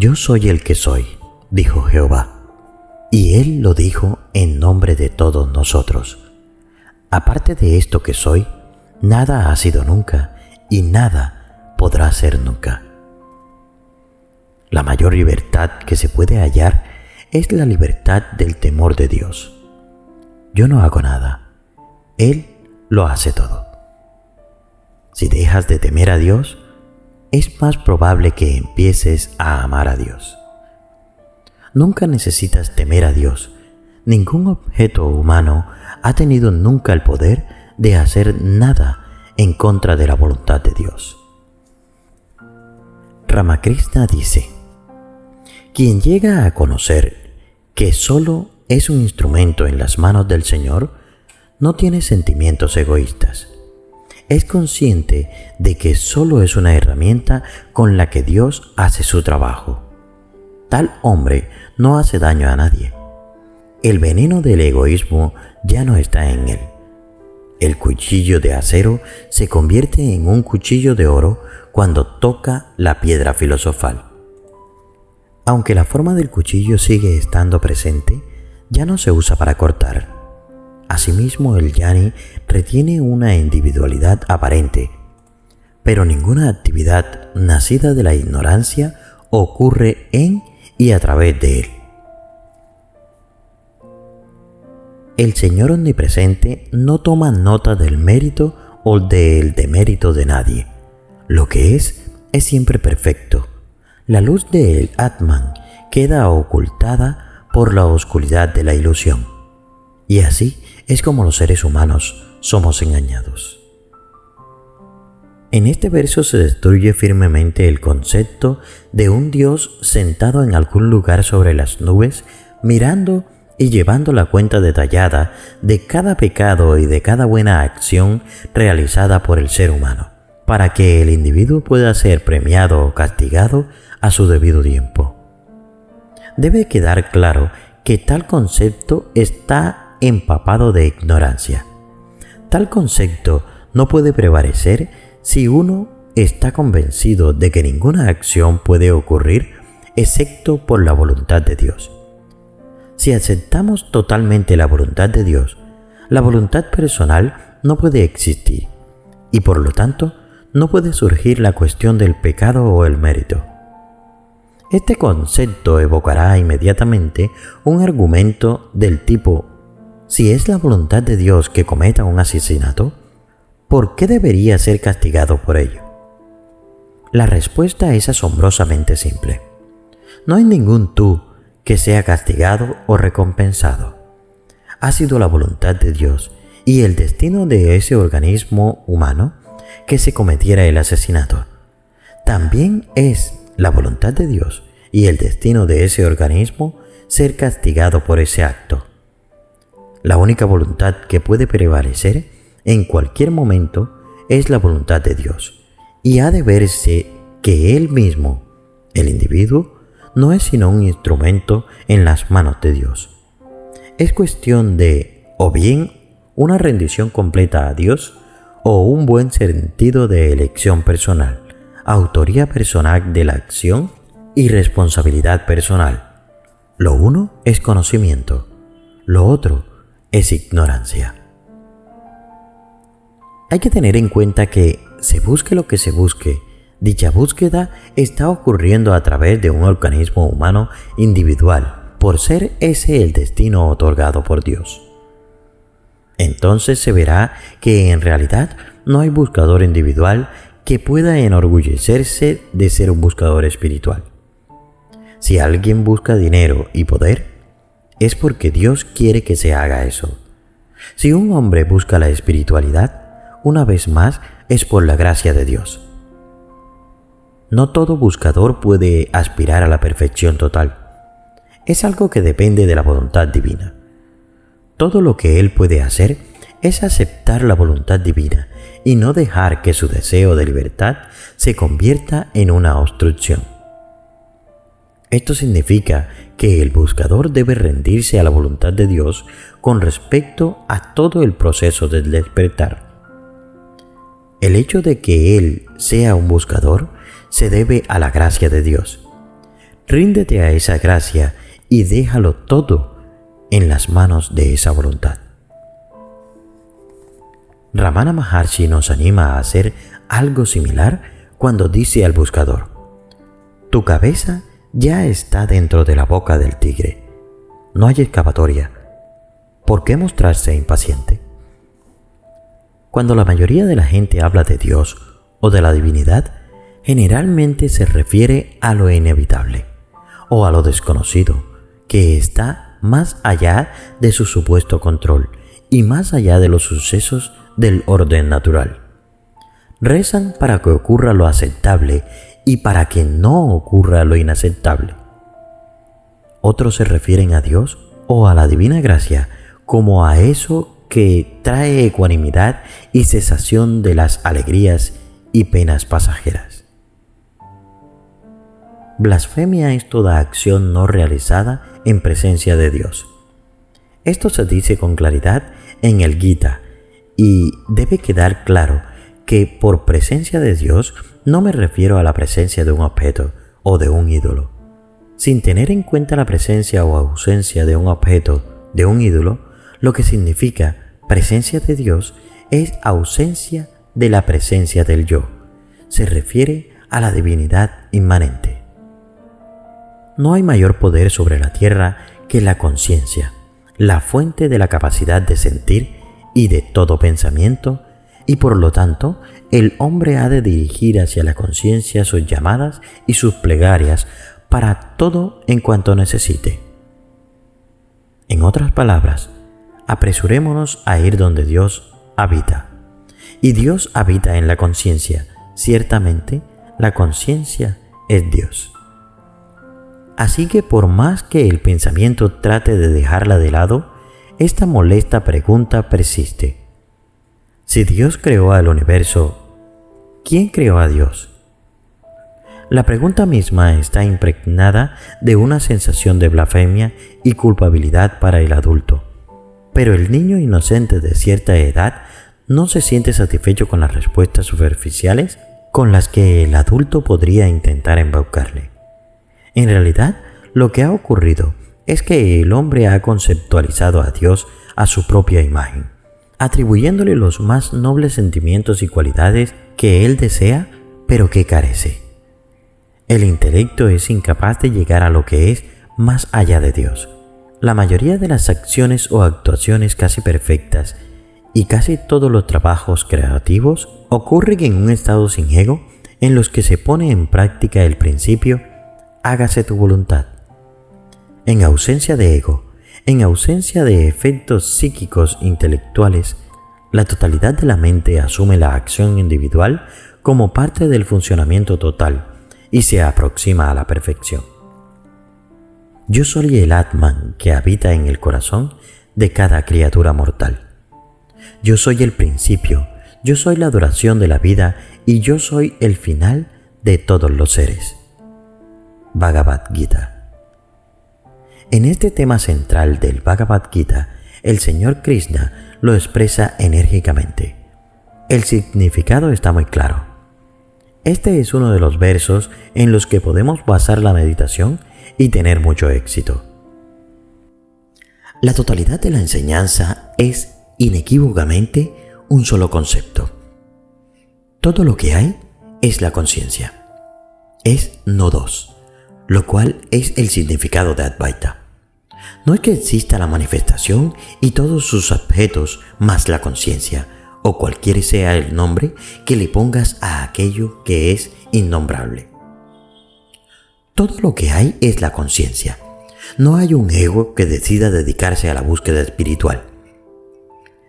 Yo soy el que soy, dijo Jehová, y Él lo dijo en nombre de todos nosotros. Aparte de esto que soy, nada ha sido nunca y nada podrá ser nunca. La mayor libertad que se puede hallar es la libertad del temor de Dios. Yo no hago nada, Él lo hace todo. Si dejas de temer a Dios, es más probable que empieces a amar a Dios. Nunca necesitas temer a Dios. Ningún objeto humano ha tenido nunca el poder de hacer nada en contra de la voluntad de Dios. Ramakrishna dice: quien llega a conocer que solo es un instrumento en las manos del Señor, no tiene sentimientos egoístas. Es consciente de que solo es una herramienta con la que Dios hace su trabajo. Tal hombre no hace daño a nadie. El veneno del egoísmo ya no está en él. El cuchillo de acero se convierte en un cuchillo de oro cuando toca la piedra filosofal. Aunque la forma del cuchillo sigue estando presente, ya no se usa para cortar. Asimismo, el jnani retiene una individualidad aparente, pero ninguna actividad nacida de la ignorancia ocurre en y a través de él. El Señor omnipresente no toma nota del mérito o del demérito de nadie. Lo que es siempre perfecto. La luz del Atman queda ocultada por la oscuridad de la ilusión. Y así es como los seres humanos somos engañados. En este verso se destruye firmemente el concepto de un Dios sentado en algún lugar sobre las nubes, mirando y llevando la cuenta detallada de cada pecado y de cada buena acción realizada por el ser humano, para que el individuo pueda ser premiado o castigado a su debido tiempo. Debe quedar claro que tal concepto está empapado de ignorancia. Tal concepto no puede prevalecer si uno está convencido de que ninguna acción puede ocurrir excepto por la voluntad de Dios. Si aceptamos totalmente la voluntad de Dios, la voluntad personal no puede existir y por lo tanto no puede surgir la cuestión del pecado o el mérito. Este concepto evocará inmediatamente un argumento del tipo: si es la voluntad de Dios que cometa un asesinato, ¿por qué debería ser castigado por ello? La respuesta es asombrosamente simple. No hay ningún tú que sea castigado o recompensado. Ha sido la voluntad de Dios y el destino de ese organismo humano que se cometiera el asesinato. También es la voluntad de Dios y el destino de ese organismo ser castigado por ese acto. La única voluntad que puede prevalecer en cualquier momento es la voluntad de Dios, y ha de verse que Él mismo, el individuo, no es sino un instrumento en las manos de Dios. Es cuestión de, o bien, una rendición completa a Dios, o un buen sentido de elección personal, autoría personal de la acción y responsabilidad personal. Lo uno es conocimiento, lo otro es ignorancia. Hay que tener en cuenta que, se busque lo que se busque, dicha búsqueda está ocurriendo a través de un organismo humano individual, por ser ese el destino otorgado por Dios. Entonces se verá que en realidad no hay buscador individual que pueda enorgullecerse de ser un buscador espiritual. Si alguien busca dinero y poder, es porque Dios quiere que se haga eso. Si un hombre busca la espiritualidad, una vez más es por la gracia de Dios. No todo buscador puede aspirar a la perfección total. Es algo que depende de la voluntad divina. Todo lo que él puede hacer es aceptar la voluntad divina y no dejar que su deseo de libertad se convierta en una obstrucción. Esto significa que el buscador debe rendirse a la voluntad de Dios con respecto a todo el proceso del despertar. El hecho de que él sea un buscador se debe a la gracia de Dios. Ríndete a esa gracia y déjalo todo en las manos de esa voluntad. Ramana Maharshi nos anima a hacer algo similar cuando dice al buscador: tu cabeza ya está dentro de la boca del tigre. No hay escapatoria. ¿Por qué mostrarse impaciente? Cuando la mayoría de la gente habla de Dios o de la divinidad, generalmente se refiere a lo inevitable o a lo desconocido, que está más allá de su supuesto control y más allá de los sucesos del orden natural. Rezan para que ocurra lo aceptable y para que no ocurra lo inaceptable. Otros se refieren a Dios o a la divina gracia como a eso que trae ecuanimidad y cesación de las alegrías y penas pasajeras. Blasfemia es toda acción no realizada en presencia de Dios. Esto se dice con claridad en el Gita, y debe quedar claro que por presencia de Dios no me refiero a la presencia de un objeto o de un ídolo. Sin tener en cuenta la presencia o ausencia de un objeto, de un ídolo, lo que significa presencia de Dios es ausencia de la presencia del yo. Se refiere a la divinidad inmanente. No hay mayor poder sobre la tierra que la conciencia, la fuente de la capacidad de sentir y de todo pensamiento, y por lo tanto el hombre ha de dirigir hacia la conciencia sus llamadas y sus plegarias para todo en cuanto necesite. En otras palabras, apresurémonos a ir donde Dios habita. Y Dios habita en la conciencia. Ciertamente, la conciencia es Dios. Así que por más que el pensamiento trate de dejarla de lado, esta molesta pregunta persiste. Si Dios creó al universo, ¿quién creó a Dios? La pregunta misma está impregnada de una sensación de blasfemia y culpabilidad para el adulto. Pero el niño inocente de cierta edad no se siente satisfecho con las respuestas superficiales con las que el adulto podría intentar embaucarle. En realidad, lo que ha ocurrido es que el hombre ha conceptualizado a Dios a su propia imagen, atribuyéndole los más nobles sentimientos y cualidades que él desea, pero que carece. El intelecto es incapaz de llegar a lo que es más allá de Dios. La mayoría de las acciones o actuaciones casi perfectas y casi todos los trabajos creativos ocurren en un estado sin ego en los que se pone en práctica el principio hágase tu voluntad. En ausencia de ego, en ausencia de efectos psíquicos intelectuales, la totalidad de la mente asume la acción individual como parte del funcionamiento total y se aproxima a la perfección. Yo soy el Atman que habita en el corazón de cada criatura mortal. Yo soy el principio, yo soy la duración de la vida y yo soy el final de todos los seres. Bhagavad Gita. En este tema central del Bhagavad Gita, el Señor Krishna lo expresa enérgicamente. El significado está muy claro. Este es uno de los versos en los que podemos basar la meditación y tener mucho éxito. La totalidad de la enseñanza es inequívocamente un solo concepto. Todo lo que hay es la conciencia. Es no dos, lo cual es el significado de Advaita. No es que exista la manifestación y todos sus objetos más la conciencia, o cualquiera sea el nombre que le pongas a aquello que es innombrable. Todo lo que hay es la conciencia. No hay un ego que decida dedicarse a la búsqueda espiritual.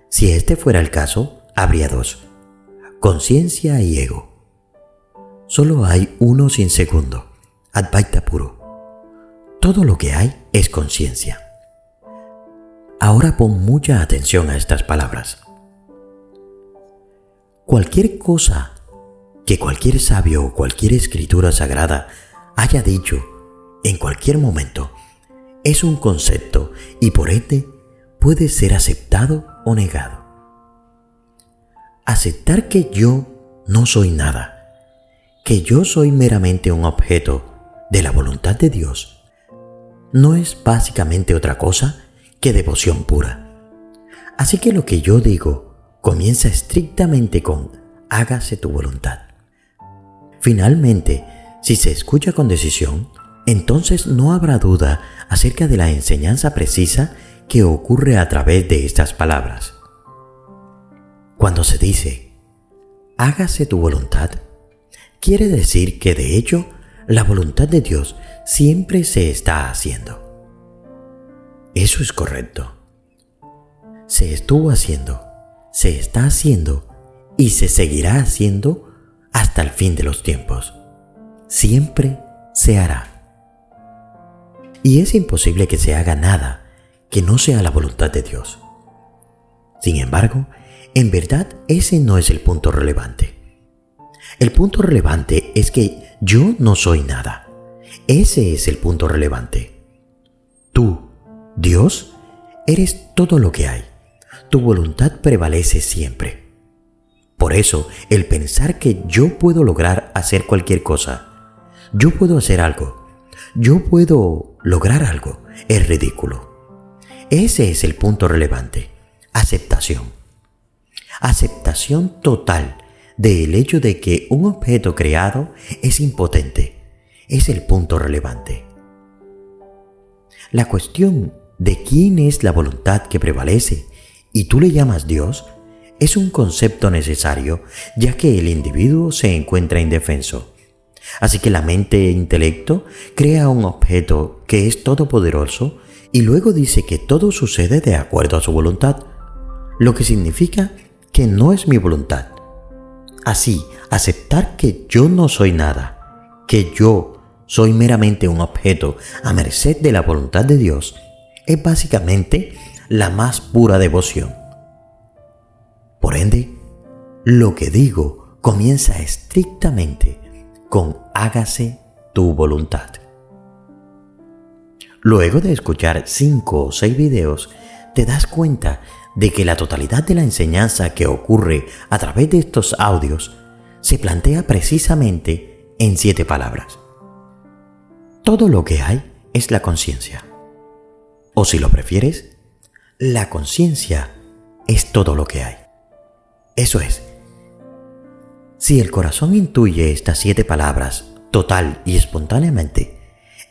Si este fuera el caso, habría dos: conciencia y ego. Solo hay uno sin segundo, Advaita puro. Todo lo que hay es conciencia. Ahora pon mucha atención a estas palabras. Cualquier cosa que cualquier sabio o cualquier escritura sagrada haya dicho en cualquier momento es un concepto y por ende puede ser aceptado o negado. Aceptar que yo no soy nada, que yo soy meramente un objeto, de la voluntad de Dios no es básicamente otra cosa que devoción pura. Así que lo que yo digo comienza estrictamente con hágase tu voluntad. Finalmente, si se escucha con decisión, entonces no habrá duda acerca de la enseñanza precisa que ocurre a través de estas palabras. Cuando se dice hágase tu voluntad, quiere decir que de hecho la voluntad de Dios siempre se está haciendo. Eso es correcto. Se estuvo haciendo, se está haciendo y se seguirá haciendo hasta el fin de los tiempos. Siempre se hará. Y es imposible que se haga nada que no sea la voluntad de Dios. Sin embargo, en verdad ese no es el punto relevante. El punto relevante es que yo no soy nada. Ese es el punto relevante. Tú, Dios, eres todo lo que hay. Tu voluntad prevalece siempre. Por eso, el pensar que yo puedo lograr hacer cualquier cosa, yo puedo hacer algo, yo puedo lograr algo, es ridículo. Ese es el punto relevante. Aceptación. Aceptación total del hecho de que un objeto creado es impotente. Es el punto relevante. La cuestión de quién es la voluntad que prevalece y tú le llamas Dios es un concepto necesario, ya que el individuo se encuentra indefenso. Así que la mente e intelecto crea un objeto que es todopoderoso y luego dice que todo sucede de acuerdo a su voluntad, lo que significa que no es mi voluntad. Así, aceptar que yo no soy nada, que yo soy meramente un objeto a merced de la voluntad de Dios, es básicamente la más pura devoción. Por ende, lo que digo comienza estrictamente con hágase tu voluntad. Luego de escuchar 5 o 6 videos, te das cuenta de que la totalidad de la enseñanza que ocurre a través de estos audios se plantea precisamente en 7 palabras. Todo lo que hay es la conciencia. O si lo prefieres, la conciencia es todo lo que hay. Eso es. Si el corazón intuye estas 7 palabras total y espontáneamente,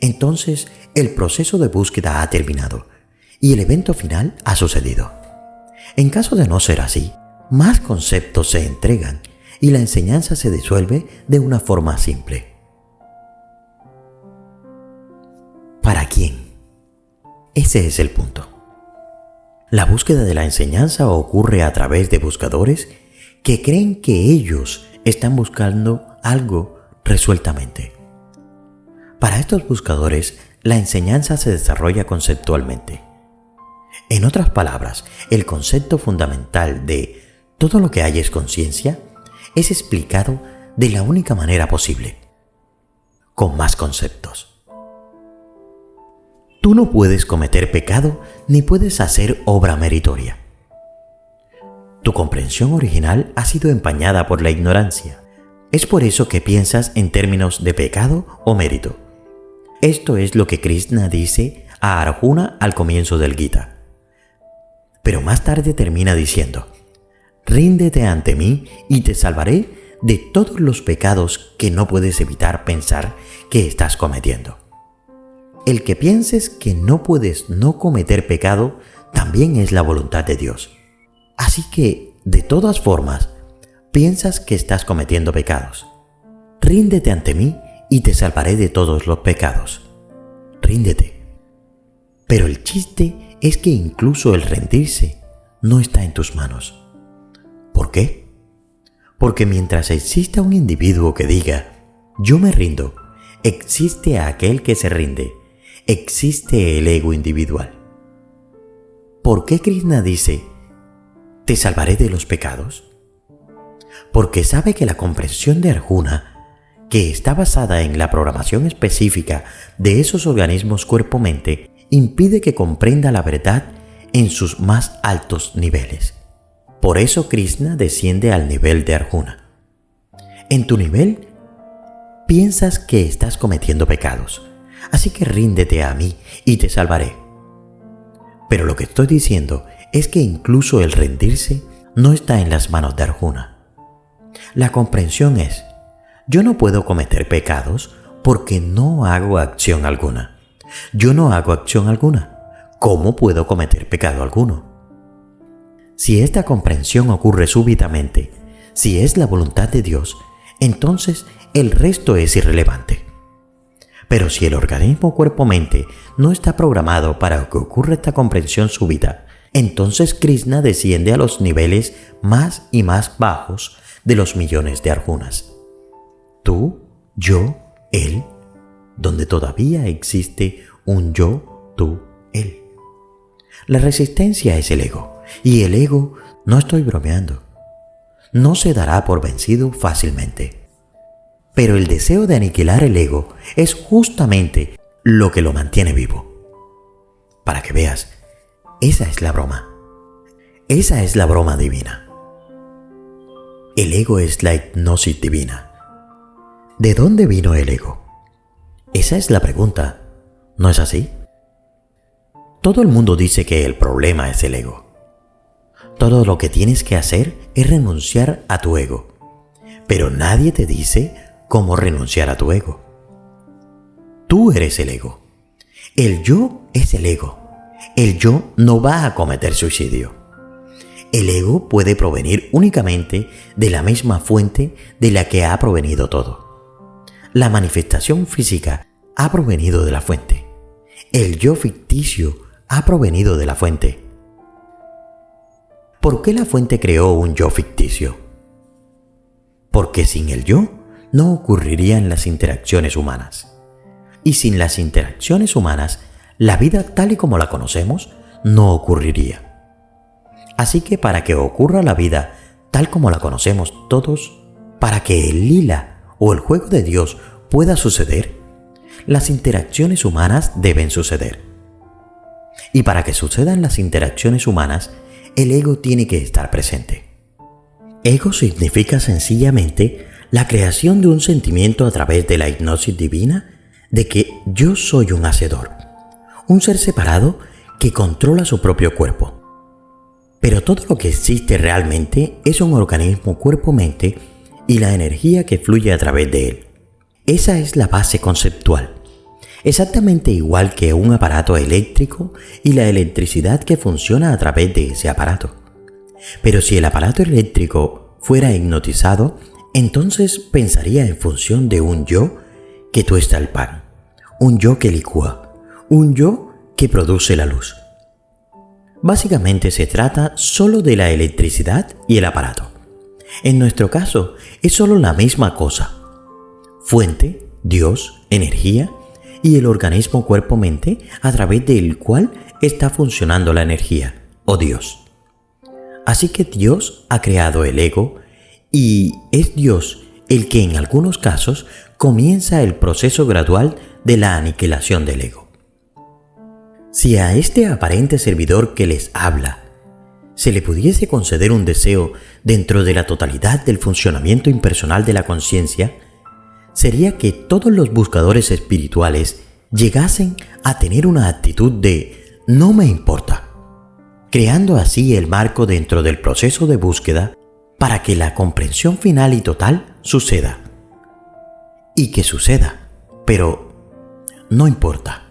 entonces el proceso de búsqueda ha terminado y el evento final ha sucedido. En caso de no ser así, más conceptos se entregan y la enseñanza se disuelve de una forma simple. ¿Para quién? Ese es el punto. La búsqueda de la enseñanza ocurre a través de buscadores que creen que ellos están buscando algo resueltamente. Para estos buscadores, la enseñanza se desarrolla conceptualmente. En otras palabras, el concepto fundamental de todo lo que hay es conciencia es explicado de la única manera posible, con más conceptos. Tú no puedes cometer pecado ni puedes hacer obra meritoria. Tu comprensión original ha sido empañada por la ignorancia. Es por eso que piensas en términos de pecado o mérito. Esto es lo que Krishna dice a Arjuna al comienzo del Gita. Pero más tarde termina diciendo: ríndete ante mí y te salvaré de todos los pecados que no puedes evitar pensar que estás cometiendo. El que pienses que no puedes no cometer pecado también es la voluntad de Dios. Así que, de todas formas, piensas que estás cometiendo pecados. Ríndete ante mí y te salvaré de todos los pecados. Ríndete. Pero el chiste es que incluso el rendirse no está en tus manos. ¿Por qué? Porque mientras exista un individuo que diga, yo me rindo, existe aquel que se rinde, existe el ego individual. ¿Por qué Krishna dice, te salvaré de los pecados? Porque sabe que la comprensión de Arjuna, que está basada en la programación específica de esos organismos cuerpo-mente, impide que comprenda la verdad en sus más altos niveles. Por eso Krishna desciende al nivel de Arjuna. En tu nivel, piensas que estás cometiendo pecados, así que ríndete a mí y te salvaré. Pero lo que estoy diciendo es que incluso el rendirse no está en las manos de Arjuna. La comprensión es: yo no puedo cometer pecados porque no hago acción alguna. Yo no hago acción alguna. ¿Cómo puedo cometer pecado alguno? Si esta comprensión ocurre súbitamente, si es la voluntad de Dios, entonces el resto es irrelevante. Pero si el organismo cuerpo-mente no está programado para que ocurra esta comprensión súbita, entonces Krishna desciende a los niveles más y más bajos de los millones de Arjunas. Tú, yo, él, donde todavía existe un yo, tú, él. La resistencia es el ego, y el ego, no estoy bromeando, no se dará por vencido fácilmente. Pero el deseo de aniquilar el ego es justamente lo que lo mantiene vivo. Para que veas, esa es la broma. Esa es la broma divina. El ego es la hipnosis divina. ¿De dónde vino el ego? Esa es la pregunta, ¿no es así? Todo el mundo dice que el problema es el ego. Todo lo que tienes que hacer es renunciar a tu ego, pero nadie te dice cómo renunciar a tu ego. Tú eres el ego. El yo es el ego. El yo no va a cometer suicidio. El ego puede provenir únicamente de la misma fuente de la que ha provenido todo. La manifestación física ha provenido de la fuente. El yo ficticio ha provenido de la fuente. ¿Por qué la fuente creó un yo ficticio? Porque sin el yo no ocurrirían las interacciones humanas. Y sin las interacciones humanas, la vida tal y como la conocemos no ocurriría. Así que para que ocurra la vida tal como la conocemos todos, para que el lila o el juego de Dios pueda suceder, las interacciones humanas deben suceder. Y para que sucedan las interacciones humanas, el ego tiene que estar presente. Ego significa sencillamente la creación de un sentimiento a través de la hipnosis divina de que yo soy un hacedor, un ser separado que controla su propio cuerpo. Pero todo lo que existe realmente es un organismo cuerpo-mente y la energía que fluye a través de él. Esa es la base conceptual. Exactamente igual que un aparato eléctrico y la electricidad que funciona a través de ese aparato. Pero si el aparato eléctrico fuera hipnotizado, entonces pensaría en función de un yo que tuesta el pan, un yo que licúa, un yo que produce la luz. Básicamente se trata solo de la electricidad y el aparato. En nuestro caso es solo la misma cosa. Fuente, Dios, energía y el organismo cuerpo-mente a través del cual está funcionando la energía, o Dios. Así que Dios ha creado el ego y es Dios el que en algunos casos comienza el proceso gradual de la aniquilación del ego. Si a este aparente servidor que les habla se le pudiese conceder un deseo dentro de la totalidad del funcionamiento impersonal de la conciencia, sería que todos los buscadores espirituales llegasen a tener una actitud de no me importa, creando así el marco dentro del proceso de búsqueda para que la comprensión final y total suceda. Y que suceda, pero no importa.